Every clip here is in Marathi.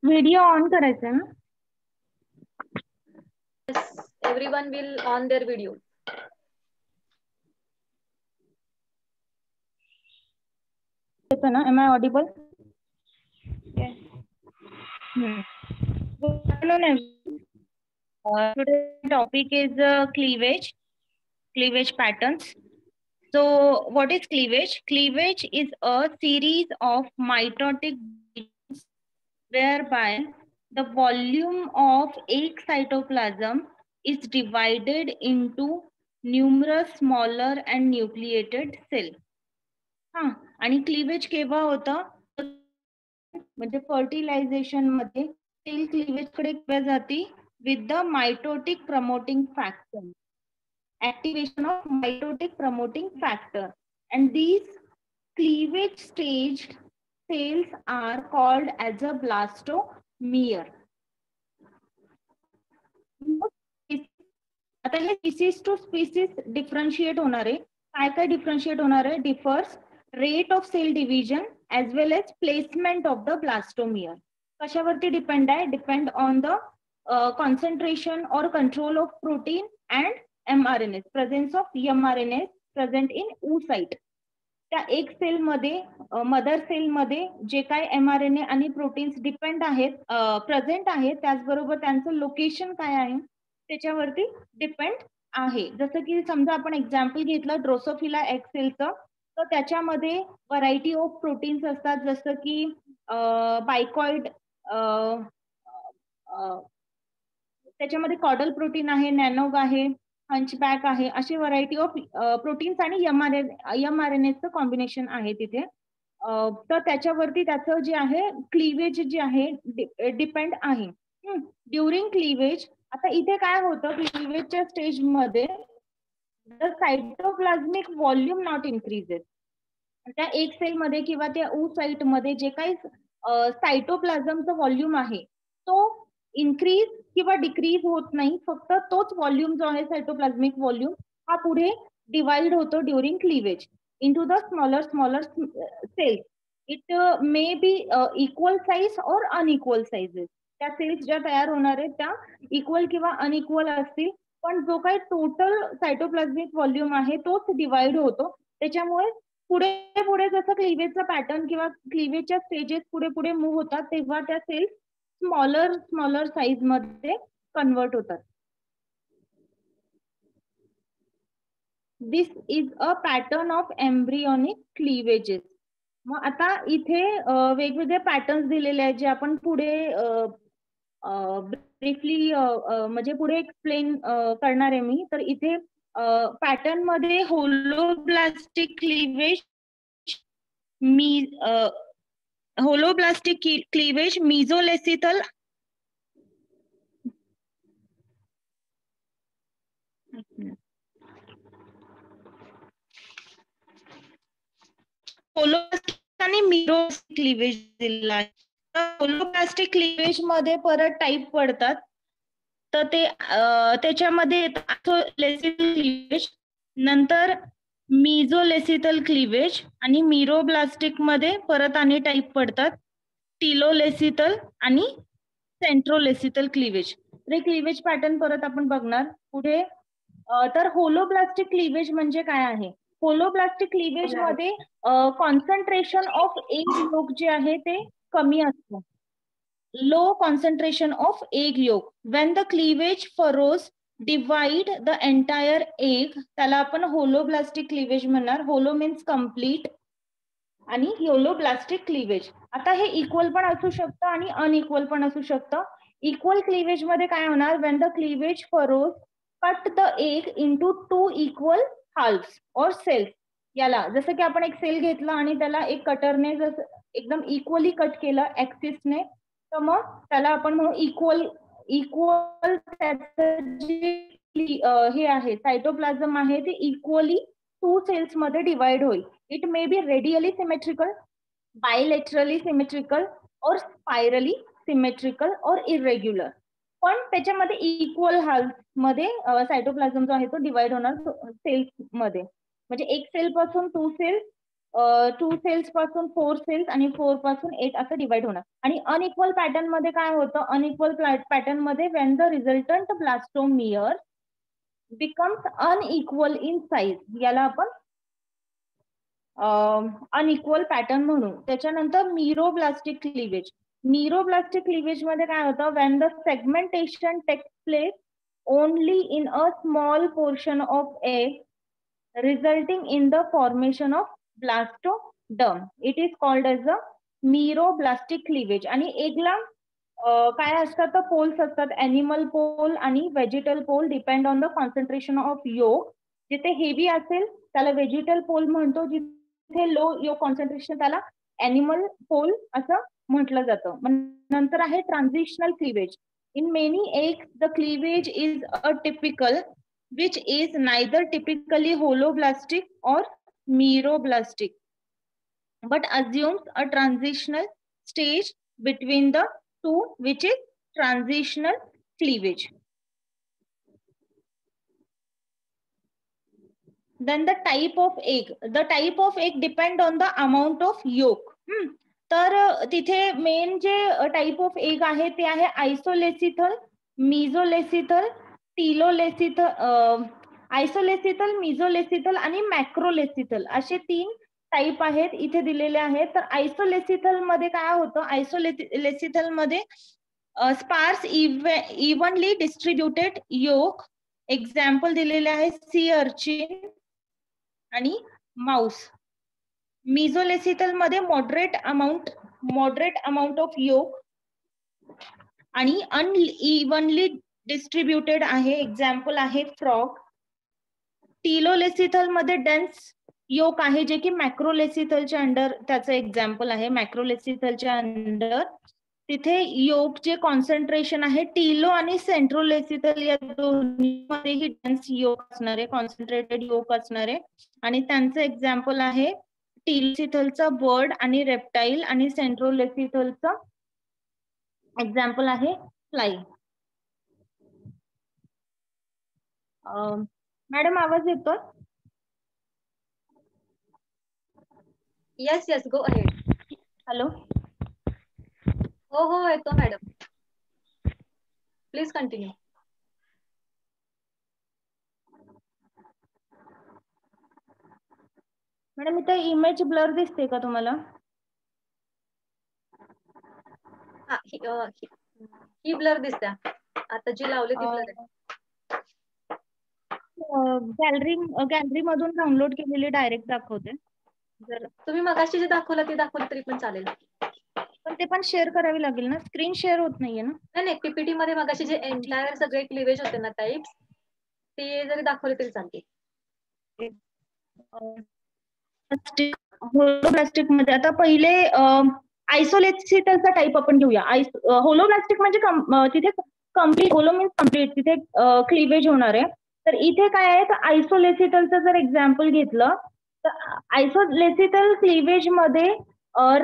व्हिडिओ ऑन करायचा ना. Yes, everyone will on their video. येतो ना? Am I audible? Yes. Good afternoon, everyone. Today's topic is cleavage patterns. So, what is cleavage? Cleavage is a series of mitotic divisions whereby the volume of egg cytoplasm is divided into numerous smaller and nucleated cells. हा, आणि क्लीवेज केव्हा होतं? म्हणजे फर्टिलायझेशन मध्ये सेल क्लीवेज कडे केव्हा जाती? With the mitotic promoting factor, activation of mitotic promoting factor, and these cleavage stage cells are called as a blastomere. आता हे स्पीसीज टू स्पीसीज डिफरन्शिएट होणार आहे. काय काय डिफरन्शिएट होणार आहे? Differs rate of cell division as well as placement of the blastomere. कशावरती डिपेंड आहे? डिपेंड ऑन द कॉन्सन्ट्रेशन और control of protein and mRNA, presence of mRNA present in oocyte. त्या एक सेल मध्ये, मदर सेल मध्ये जे काय mRNA आणि प्रोटीन्स डिपेंड आहेत, प्रेझेंट आहेत, त्याचबरोबर त्यांचं लोकेशन काय आहे त्याच्यावरती डिपेंड आहे. जसं की समजा आपण एक्झाम्पल घेतलं ड्रोसोफिला एग सेलचं, तर त्याच्यामध्ये व्हरायटी ऑफ प्रोटीन्स असतात, जसं की बायकॉइड, त्याच्यामध्ये कॉडल प्रोटीन आहे, नॅनोग आहे, हंचबॅक आहे, अशी व्हरायटी ऑफ प्रोटीन्स आणि mRNAचं कॉम्बिनेशन आहे तिथे. तर त्याच्यावरती त्याचं जे आहे क्लीवेज जे आहे डिपेंड आहे. ड्युरिंग क्लीवेज, आता इथे काय होतं क्लीवेजच्या स्टेजमध्ये द सायटोप्लाझ्मिक व्हॉल्यूम नॉट इन्क्रीजेस. त्या एक सेल मध्ये किंवा त्या oocyte मध्ये जे काही सायटोप्लाझमचा व्हॉल्यूम आहे तो इन्क्रीज किंवा डिक्रीज होत नाही, फक्त तोच व्हॉल्यूम जो आहे सायटोप्लाझ्मिक व्हॉल्यूम हा पुढे डिवाइड होतो during cleavage into the smaller cells. It may be equal size or unequal sizes. त्या सेल्स ज्या तयार होणार आहेत त्या इक्वल किंवा अनइक्वल असतील, पण जो काही टोटल सायटोप्लाझ्मिक व्हॉल्यूम आहे तोच डिवाइड होतो. त्याच्यामुळे पुढे पुढे जसं क्लीवेजचा पॅटर्न किंवा क्लीवेजच्या स्टेजेस पुढे पुढे मूव्ह होतात तेव्हा त्या सेल्स स्मॉलर साईज मध्ये कन्वर्ट होतात. This is a pattern of embryonic cleavages. मग आता इथे वेगवेगळे पॅटर्न्स दिलेले आहेत जे आपण पुढे ब्रीफली म्हणजे पुढे एक्सप्लेन करणार आहे मी. तर इथे पॅटर्न मध्ये holoblastic cleavage, holoblastic cleavage, mesolecithal, holoblastic आणि मिझोलेसिथल क्लीवेज दिलेला आहे. होलोब्लास्टिक क्लीवेज मध्ये परत टाईप पडतात, तर ते त्याच्यामध्ये लेसिथल क्लीवेज, नंतर मिझोलेसिथल क्लीवेज, आणि मिरोब्लास्टिक मध्ये परत आणि टाईप पडतात टिलोलेसिथल आणि सेंट्रोलेसिथल क्लीवेज. तर क्लीवेज पॅटर्न परत आपण बघणार पुढे. तर होलोब्लास्टिक क्लीवेज म्हणजे काय आहे? होलोब्लास्टिक क्लीवेज मध्ये कॉन्सन्ट्रेशन ऑफ एग योक जे आहे ते कमी असतं. Low concentration of egg yolk. When the cleavage furrows divide the entire egg, त्याला आपण holoblastic cleavage म्हणणार. होलो मीन्स कम्प्लीट आणि होलोब्लास्टिक क्लीवेज. आता हे इक्वल पण असू शकतं आणि अनइक्वल पण असू शकतं. इक्वल क्लीवेज मध्ये काय होणार? when the cleavage furrows cut the egg into two equal halves or cells. याला जसं की आपण एक सेल घेतला आणि त्याला एक कटरने जसं एकदम इक्वली कट केलं ऍक्सिसने, तर मग त्याला आपण म्हणू इक्वल त्याचं जे हे आहे सायटोप्लाझम आहे ते इक्वली टू सेल्स मध्ये डिवाइड होईल. It may be radially symmetrical, bilaterally symmetrical और स्पायरली सिमेट्रिकल और इरेग्युलर. पण त्याच्यामध्ये इक्वल हाल्फ मध्ये सायटोप्लाझम जो आहे तो डिवाइड होणार सेल्स मध्ये. म्हणजे एक सेल पासून टू सेल्स 2 सेल्स पासून 4 सेल्स आणि 4 पासून 8 असं डिवाइड होणार. आणि अनइक्वल पॅटर्न मध्ये काय होतं, अनइक्वल पॅटर्न मध्ये when the resultant blastomere becomes unequal in size, याला आपण अनइक्वल पॅटर्न म्हणू. त्याच्यानंतर मीरोब्लास्टिक क्लिवेज. मीरोब्लास्टिक क्लिवेज मध्ये काय होतं, when the segmentation takes place only in a small portion of egg resulting in the formation of blastoderm. It is called as the meroblastic cleavage. आणि एगला काय असतात, तर पोल्स असतात, एनिमल पोल आणि vegetal pole, depend on the concentration of yolk. जिथे हेवी असेल त्याला व्हेजिटल पोल म्हणतो, जिथे लो योग कॉन्सन्ट्रेशन त्याला एनिमल पोल असं म्हटलं जातं. नंतर आहे transitional cleavage. In many eggs the cleavage is a typical which is neither typically holoblastic or meroblastic, but assumes a transitional stage between the two, which is transitional cleavage. Then the type of egg. The type of egg depend on the amount of yolk. तर तिथे मेन जे टाइप ऑफ एग आहे ते आहे आयसोलेसिथल, मिझोलेसिथल, टिलोलेसिथल, आयसोलेसिथल, मिझोलेसिथल आणि मॅक्रोलेसिथल असे 3 टाइप आहेत इथे दिलेले आहेत. तर आयसोलेसिथल मध्ये काय होतं, आयसोलेसिथल मध्ये sparse evenly distributed yolk. Example दिलेले आहे सी अर्चिन आणि माऊस. मिझोलेसिथल मध्ये मॉडरेट अमाउंट ऑफ योक आणि अनइव्हनली डिस्ट्रीब्युटेड आहे. एक्झाम्पल आहे फ्रॉग. टिलोलेसिथल मध्ये डेन्स योक आहे, जे की मॅक्रोलेसिथलच्या अंडर त्याचं एक्झाम्पल आहे. मॅक्रोलेसिथलच्या अंडर तिथे योक जे कॉन्सन्ट्रेशन आहे टिलो आणि सेंट्रोलेसिथल या दोन्हीमध्येही डेन्स योक असणार आहे, कॉन्सन्ट्रेटेड योक असणार आहे. आणि त्यांचं एक्झाम्पल आहे टिलोलेसिथलचा बर्ड आणि रेप्टाईल, आणि सेंट्रोलेसिथलचा एक्झाम्पल आहे फ्लाय. मॅडम आवाज येतो? Yes, yes, go ahead. Hello. हो येतो मॅडम. Please continue. मॅडम इथे इमेज ब्लर दिसते का तुम्हाला? हा, ही ब्लर दिसते. आता जी लावली ती ब्लर आहे. गॅलरी मधून डाउनलोड केलेली डायरेक्ट दाखवते. जर तुम्ही मगाशी जे दाखवलं ते दाखवलं तरी पण चालेल, पण ते पण शेअर करावी लागेल ना, स्क्रीन शेअर होत नाहीये ना. नाही पीपीटी मध्ये मगाशी जे एंटायर सगळे क्लिवेज होते ना टाइप्स, ते जरी दाखवले तरी चालते. होलोब्लास्टिक मध्ये आता पहिले आयसोलेसिथलचा टाइप आपण घेऊया. होलोब्लास्टिक म्हणजे तिथे कम्प्लीट, होलो मीन्स कम्प्लीट, तिथे क्लिवेज होणार आहे. तर इथे काय आहे, तर आयसोलेसिथलचं जर एक्झाम्पल घेतलं तर आयसोलेसिथल क्लिवेज मध्ये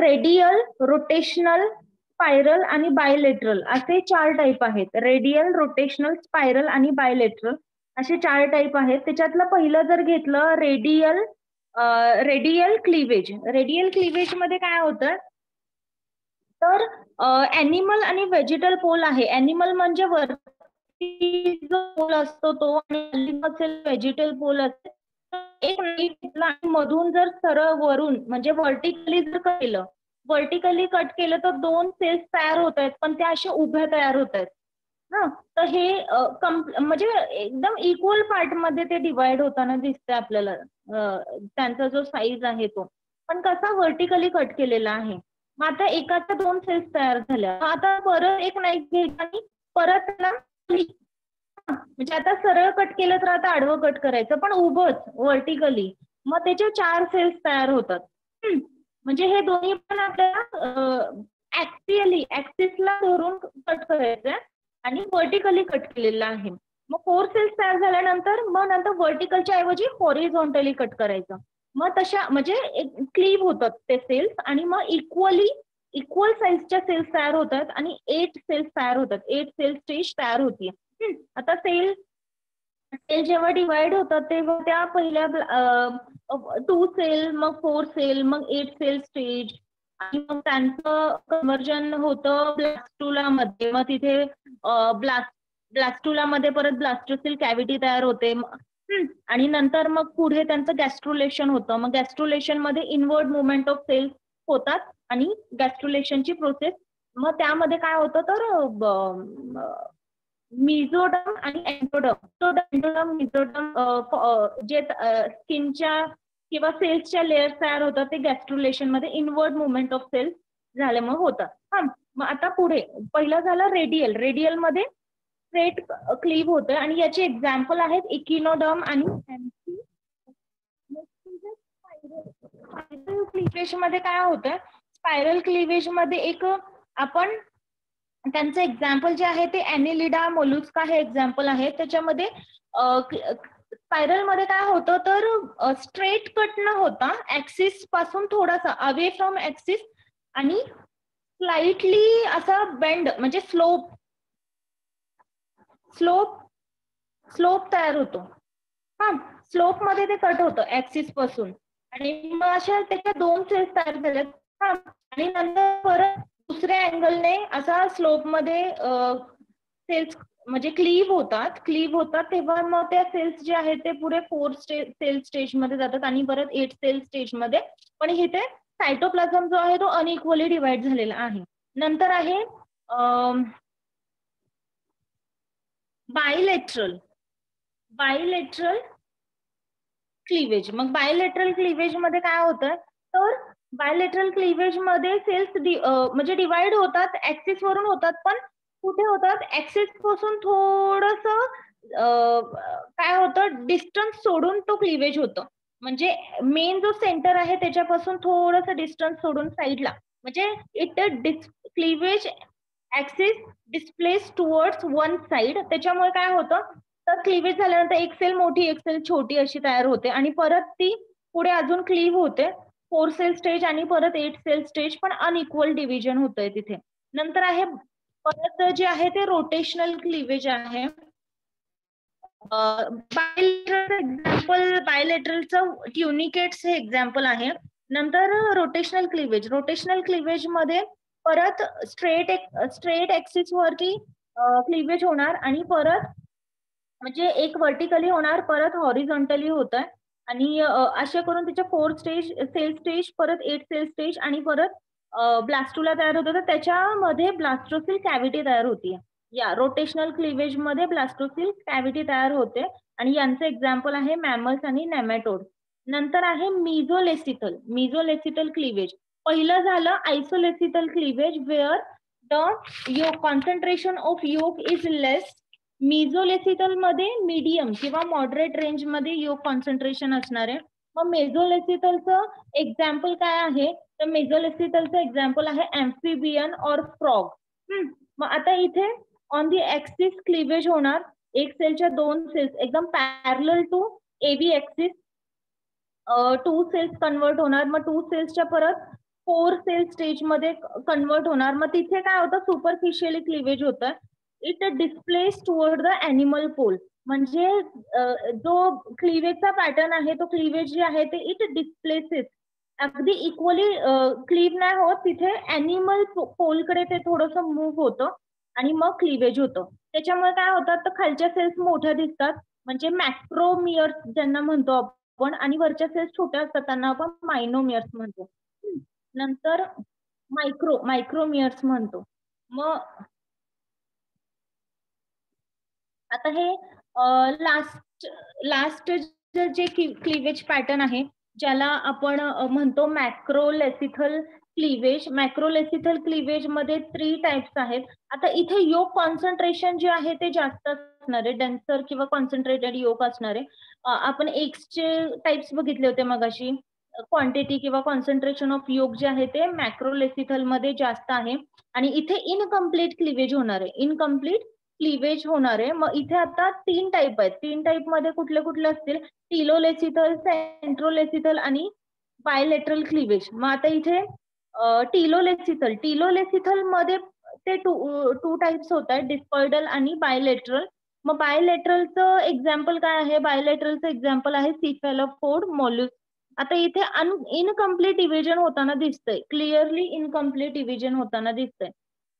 रेडियल, रोटेशनल, स्पायरल आणि बायलेटरल असे 4 टाइप आहेत. रेडियल, रोटेशनल, स्पायरल आणि बायलेटरल असे 4 टाइप आहेत. त्याच्यातलं पहिलं जर घेतलं रेडियल क्लिवेज. रेडियल क्लिवेज मध्ये काय होतं, तर ॲनिमल आणि व्हेजिटल पोल आहे. ॲनिमल म्हणजे वरती जो पोल असतो तो, आणि व्हेजिटल पोल असते. एक नाही घेतला आणि मधून जर सरळ वरून म्हणजे व्हर्टिकली जर कट केलं तर 2 सेल्स तयार होत आहेत, पण त्या अशा उभ्या तयार होत आहेत ना. तर हे म्हणजे एकदम इक्वल पार्ट मध्ये ते डिवाइड होताना दिसतंय आपल्याला. त्यांचा जो साईज आहे तो पण कसा व्हर्टिकली कट केलेला आहे. मग आता एकाच्या 2 सेल्स तयार झाल्या, आता परत एक नाही घ्यायचा आणि परत त्याला म्हणजे आता सरळ कट केलं तर आता आडवं कट करायचं, पण उभंच व्हर्टिकली. मग त्याचे 4 सेल्स तयार होतात. म्हणजे हे दोन्ही पण आपल्याला ऍक्सिसला धरून कट करायचं आणि व्हर्टिकली कट केलेलं आहे. मग 4 सेल्स तयार झाल्यानंतर मग नंतर व्हर्टिकलच्या ऐवजी हॉरिझॉन्टली कट करायचं. मग तशा म्हणजे क्लीव होतात ते सेल्स, आणि मग इक्वल साईजच्या सेल्स तयार होतात आणि 8 सेल्स तयार होतात. 8 सेल स्टेज तयार होतीये. आता सेल जेव्हा डिवाइड होतात तेव्हा त्या पहिल्या 2 सेल, मग 4 सेल, मग 8 सेल स्टेज, आणि मग त्यांचं कन्वर्जन होतं ब्लास्टुलामध्ये. मग तिथे ब्लास्टुलामध्ये परत ब्लास्टोसिल कॅव्हिटी तयार होते. आणि नंतर मग पुढे त्यांचं गॅस्ट्रुलेशन होतं. मग गॅस्ट्रुलेशन मध्ये इनवर्ड मुवमेंट ऑफ सेल्स होतात आणि गॅस्ट्रुलेशनची प्रोसेस. मग त्यामध्ये काय होतं तर मिझोडर्म आणि एंडोडर्म मिझोडर्म जे स्किनच्या किंवा सेल्सच्या लेअर तयार होतात ते गॅस्ट्रुलेशन मध्ये इनवर्ड मुवमेंट ऑफ सेल्स झाल्यामुळे होतात. हा, मग आता पुढे पहिलं झालं रेडियल. रेडियल मध्ये स्ट्रेट क्लीव्ह होतं आणि याचे एक्झाम्पल आहेत इकिनोडर्म आणि स्पायरल क्लिवेज मध्ये काय होतं, स्पायरल क्लिवेज मध्ये एक आपण त्यांचं एक्झाम्पल जे आहे ते ॲनिलिडा मोलुस्का हे एक्झाम्पल आहे. त्याच्यामध्ये स्पायरल मध्ये काय होतं तर स्ट्रेट कट न होता ऍक्सिस पासून थोडासा अवे फ्रॉम ऍक्सिस आणि स्लाइटली असा बेंड म्हणजे स्लोप तयार होतो. हा, स्लोप मध्ये ते कट होतं ऍक्सिस पासून आणि मग अशा त्याच्या 2 सेल्स तयार झाल्यात. हा, आणि नंतर परत दुसऱ्या अँगलने असा स्लोप मध्ये सेल्स म्हणजे क्लीव्ह होतात तेव्हा मग त्या सेल्स जे आहेत ते पुढे 4 सेल स्टेज मध्ये जातात आणि परत 8 सेल स्टेज मध्ये. पण इथे सायटोप्लाझम जो आहे तो अनइक्वली डिवाइड झालेला आहे. नंतर आहे बायलेटरल क्लीवेज. मग बायलेटरल क्लीवेज मध्ये काय होतं तर बायलेटरल क्लीवेज मध्ये सेल्स म्हणजे डिवाइड होतात, ऍक्सिस वरून होतात, पण कुठे होतात ऍक्सिस पासून थोडस काय होतं डिस्टन्स सोडून तो क्लीवेज होतं. म्हणजे मेन जो सेंटर आहे त्याच्यापासून थोडस डिस्टन्स सोडून साईडला, म्हणजे it cleavage axis displace towards one side. त्याच्यामुळे काय होतं तर क्लीवेज झाल्यानंतर एक सेल मोठी एक सेल छोटी अशी तयार होते आणि परत ती पुढे अजून क्लीव्ह होते 4 सेल स्टेज आणि परत 8 सेल स्टेज, पण अनइक्वल डिव्हिजन होतंय तिथे. नंतर आहे परत जे आहे ते रोटेशनल क्लीवेज आहे. बायलेटरलचं ट्युनिकेट्स हे एक्झाम्पल आहे. नंतर रोटेशनल क्लीवेज मध्ये परत स्ट्रेट ऍक्सिस वरती क्लीवेज होणार आणि परत म्हणजे एक व्हर्टिकली होणार परत हॉरिझॉन्टली होतं आणि अशा करून त्याच्या 4 सेल स्टेज परत 8 सेल स्टेज आणि परत ब्लास्टुला तयार होतं तर त्याच्यामध्ये ब्लास्टोसिल कॅव्हिटी तयार होती. या रोटेशनल क्लीवेज मध्ये ब्लास्टोसिल कॅव्हिटी तयार होते आणि यांचं एक्झाम्पल आहे मॅमल्स आणि नेमॅटोड. नंतर आहे मिझोलेसिथल क्लीवेज. पहिलं झालं isolecithal cleavage where the concentration of yolk is less. Mesolecithal मध्ये मीडियम किंवा मॉडरेट रेंज मध्ये योक कॉन्सन्ट्रेशन असणार आहे. मग मेझोलेसिथलचं एक्झाम्पल काय आहे तर मेझोलेसिथलचं एक्झाम्पल आहे अँफिबियन और फ्रॉग. मग आता इथे ऑन दी ऍक्सिस क्लीवेज होणार, एक सेलच्या 2 सेल्स एकदम parallel to AB axis 2 cells convert होणार. मग 2 सेल्सच्या परत 4 सेल स्टेज मध्ये कन्वर्ट होणार. मग तिथे काय होतं सुपरफिशियली क्लीवेज होतं. It displace toward the animal pole. म्हणजे जो क्लीवेजचा पॅटर्न आहे तो क्लीवेज जे आहे ते इट डिस्प्लेसेस अगदी इक्वली क्लीव नाही होत, तिथे अॅनिमल पोलकडे ते थोडंसं मूव्ह होतं आणि मग क्लीवेज होतं. त्याच्यामुळे काय होतं तर खालच्या सेल्स मोठ्या दिसतात म्हणजे मॅक्रोमियर्स ज्यांना म्हणतो आपण, आणि वरच्या सेल्स छोट्या असतात त्यांना आपण मायनोमियर्स म्हणतो. नंतर मायक्रोमियर्स म्हणतो. मग आता हे लास्ट जे क्लीवेज पॅटर्न आहे ज्याला आपण म्हणतो मॅक्रोलेसिथल क्लीवेज. मॅक्रोलेसिथल क्लीवेज मध्ये 3 टाइप्स आहेत. आता इथे योक कॉन्सन्ट्रेशन जे आहे ते जास्त असणार आहे, डेन्सर किंवा कॉन्सन्ट्रेटेड योक असणार आहे. आपण एक्सचे टाइप्स बघितले होते मगाशी. क्वांटिटी किंवा कॉन्सन्ट्रेशन ऑफ योक जे आहे ते मॅक्रोलेसिथल मध्ये जास्त आहे आणि इथे इनकम्प्लीट क्लीवेज होणार आहे. क्लीवेज होणार आहे. मग इथे आता 3 टाईप आहेत. 3 टाईप मध्ये कुठले कुठले असतील टिलोलेसिथल, सेंट्रोलेसिथल आणि बायलेटरल क्लीवेज. मग आता इथे टिलोलेसिथल मध्ये ते 2 टाइप्स होत आहेत, डिस्कॉइडल आणि बायलेटरल. मग बायलेटरलचं एक्झाम्पल काय आहे, बायलेटरलचं एक्झाम्पल आहे सिफेलोपोड मोलस्क. आता इथे इनकम्प्लीट डिव्हिजन होताना दिसतंय, क्लिअरली इनकम्प्लीट डिव्हिजन होताना दिसतंय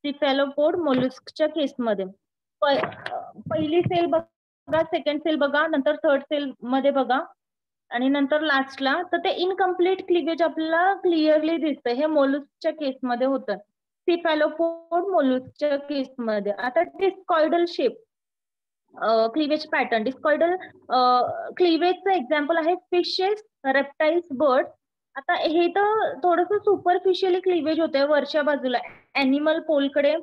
सिफॅलोपोड मोलस्कच्या केसमध्ये. पहिली सेल बघा, सेकंड सेल बघा, नंतर थर्ड सेल मध्ये बघा आणि नंतर लास्टला, तर ते इनकम्प्लीट क्लिवेज आपल्याला क्लिअरली दिसतंय. हे मोलस्कच्या केसमध्ये होतं, सिफॅलोपोड मोलस्कच्या केसमध्ये. आता discoidal shape cleavage pattern, discoidal क्लिवेजचं एक्झाम्पल आहे फिशेस, रेप्टाइल्स, बर्ड. आता हे तर थोडस सुपरफिशियली क्लिवेज होतंय वरच्या बाजूला, अॅनिमल पोलकडे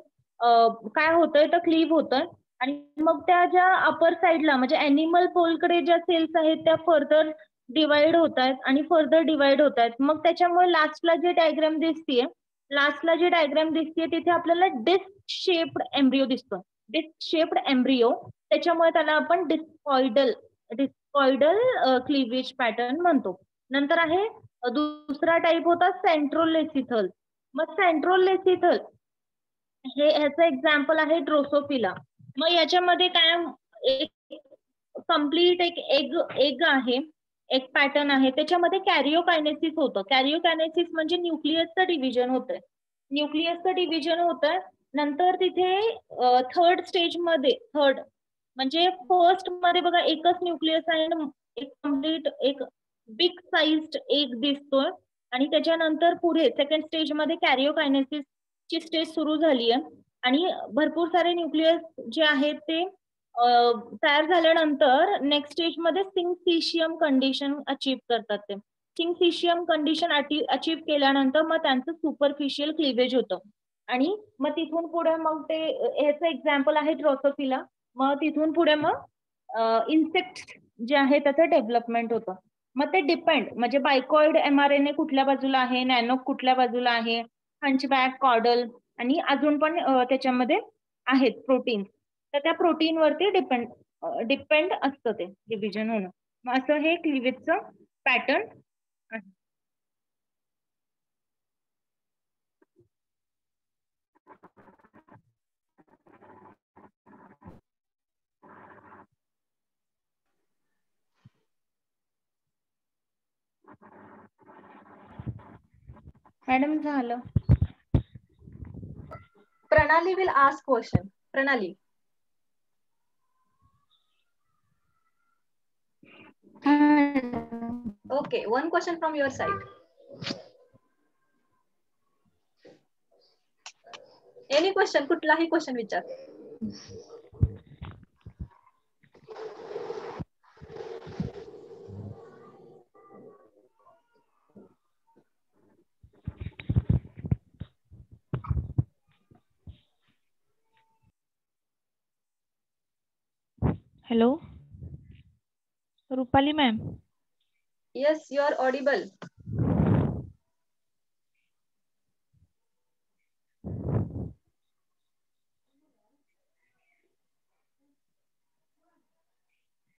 काय होतंय तर क्लीव होतंय, आणि मग त्या ज्या अपर साइडला म्हणजे अॅनिमल पोलकडे ज्या सेल्स आहेत त्या फर्दर डिवाइड होत आहेत आणि फर्दर डिवाइड होत आहेत. मग त्याच्यामुळे लास्टला जे डायग्राम दिसतीये तिथे आपल्याला डिस्क शेप्ड एम्ब्रिओ दिसतो, डिस्क शेप्ड एम्ब्रिओ. त्याच्यामुळे त्याला आपण डिस्कॉइडल क्लिवेज पॅटर्न म्हणतो. नंतर आहे दुसरा टाइप होता सेंट्रोलेसिथल. मग सेंट्रोलेसिथल हे ह्याचं एक्झाम्पल आहे ड्रोसोफिला. मग याच्यामध्ये काय, एक कम्प्लीट एक एग आहे, एक पॅटर्न आहे, त्याच्यामध्ये कॅरिओकायनेसिस होतं. कॅरिओकायनेसिस म्हणजे न्यूक्लियसचं डिव्हिजन होतंय, नंतर तिथे थर्ड स्टेज मध्ये, थर्ड म्हणजे फर्स्ट मध्ये बघा एकच न्यूक्लियस आहे, एक कम्प्लीट एक बिग साइज्ड एग दिसतोय, आणि त्याच्यानंतर पुढे सेकंड स्टेज मध्ये कॅरिओकायनेसिस ची स्टेज सुरू झाली आहे, आणि भरपूर सारे न्यूक्लियस जे आहेत ते तयार झाल्यानंतर नेक्स्ट स्टेज मध्ये सिंथिशियम कंडिशन अचीव करतात. ते सिंथिशियम कंडिशन अचीव केल्यानंतर मग त्यांचं सुपरफिशियल क्लिवेज होतं, आणि मग तिथून पुढे मग ते ह्याचं एक्झाम्पल आहे ड्रोसोफिला. मग तिथून पुढे मग इन्सेक्ट जे आहे त्याचं डेव्हलपमेंट होतं. मग ते डिपेंड म्हणजे बायकॉइड mRNA कुठल्या बाजूला आहे, नॅनो कुठल्या बाजूला आहे, हंचबॅक, कॉर्डल, आणि अजून पण त्याच्यामध्ये आहेत प्रोटीन, तर त्या प्रोटीन वरती डिपेंड असतं ते डिव्हिजन होणं. मग असं हे क्लिवेजचं पॅटर्न आहे. मॅडम झालं. Pranali will ask question. Pranali. Okay, one question from your side. Any question, कुठलाही question विचार. Hello, Rupali ma'am. Yes, you are audible.